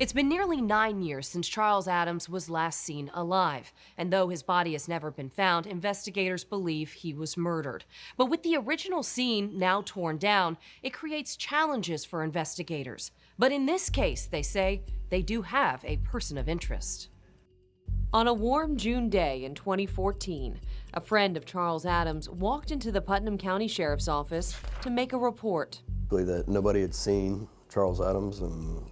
It's been nearly 9 years since Charles Adams was last seen alive, and though his body has never been found, investigators believe he was murdered. But with the original scene now torn down, it creates challenges for investigators. But in this case, they say, they do have a person of interest. On a warm June day in 2014, a friend of Charles Adams walked into the Putnam County Sheriff's Office to make a report. That nobody had seen Charles Adams in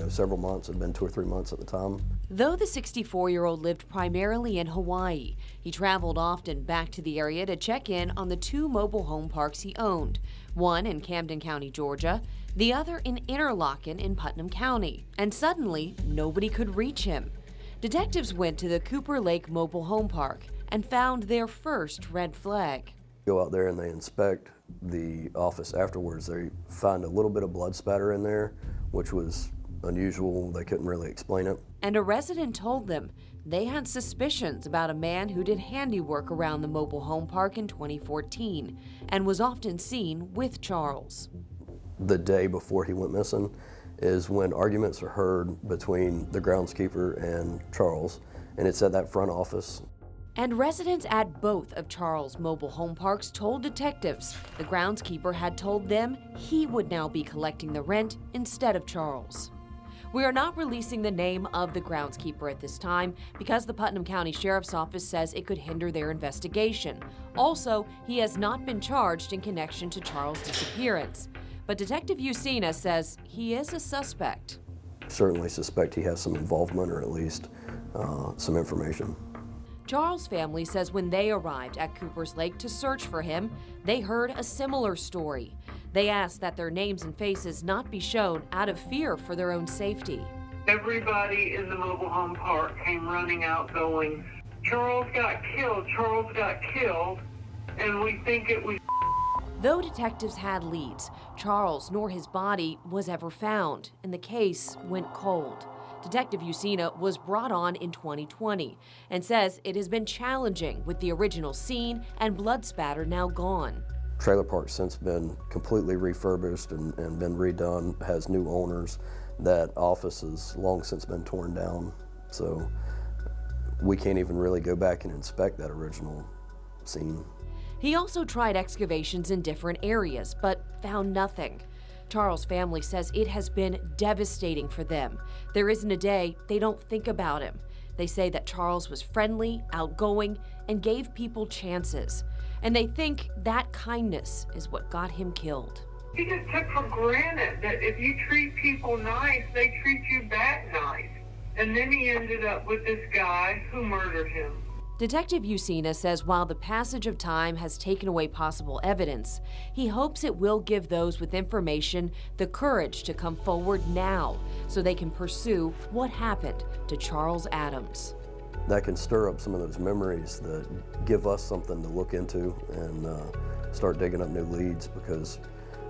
several months. It had been 2 or 3 months at the time. Though the 64-year-old lived primarily in Hawaii, he traveled often back to the area to check in on the 2 mobile home parks he owned, one in Camden County, Georgia, the other in Interlochen in Putnam County. And suddenly, nobody could reach him. Detectives went to the Cooper Lake Mobile Home Park and found their first red flag. Go out there and they inspect the office afterwards. They find a little bit of blood spatter in there, which was unusual. They couldn't really explain it. And a resident told them they had suspicions about a man who did handiwork around the mobile home park in 2014 and was often seen with Charles. The day before he went missing is when arguments are heard between the groundskeeper and Charles, and it's at that front office. And residents at both of Charles' mobile home parks told detectives the groundskeeper had told them he would now be collecting the rent instead of Charles. We are not releasing the name of the groundskeeper at this time because the Putnam County Sheriff's Office says it could hinder their investigation. Also, he has not been charged in connection to Charles' disappearance. But Detective Usina says he is a suspect. Certainly suspect he has some involvement or at least some information. Charles' family says when they arrived at Cooper's Lake to search for him, they heard a similar story. They asked that their names and faces not be shown out of fear for their own safety. Everybody in the mobile home park came running out going, Charles got killed, Charles got killed, and we think it was. Though detectives had leads, Charles nor his body was ever found, and the case went cold. Detective Usina was brought on in 2020 and says it has been challenging with the original scene and blood spatter now gone. Trailer park's since been completely refurbished and been redone, has new owners. That office has long since been torn down, so we can't even really go back and inspect that original scene. He also tried excavations in different areas, but found nothing. Charles' family says it has been devastating for them. There isn't a day they don't think about him. They say that Charles was friendly, outgoing, and gave people chances. And they think that kindness is what got him killed. He just took for granted that if you treat people nice, they treat you back nice. And then he ended up with this guy who murdered him. Detective Usina says while the passage of time has taken away possible evidence, he hopes it will give those with information the courage to come forward now so they can pursue what happened to Charles Adams. That can stir up some of those memories that give us something to look into and start digging up new leads, because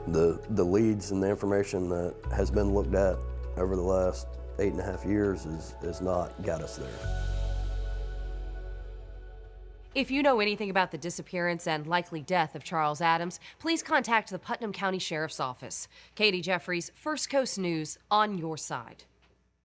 the leads and the information that has been looked at over the last 8.5 years is not got us there. If you know anything about the disappearance and likely death of Charles Adams, please contact the Putnam County Sheriff's Office. Katie Jeffries, First Coast News, on your side.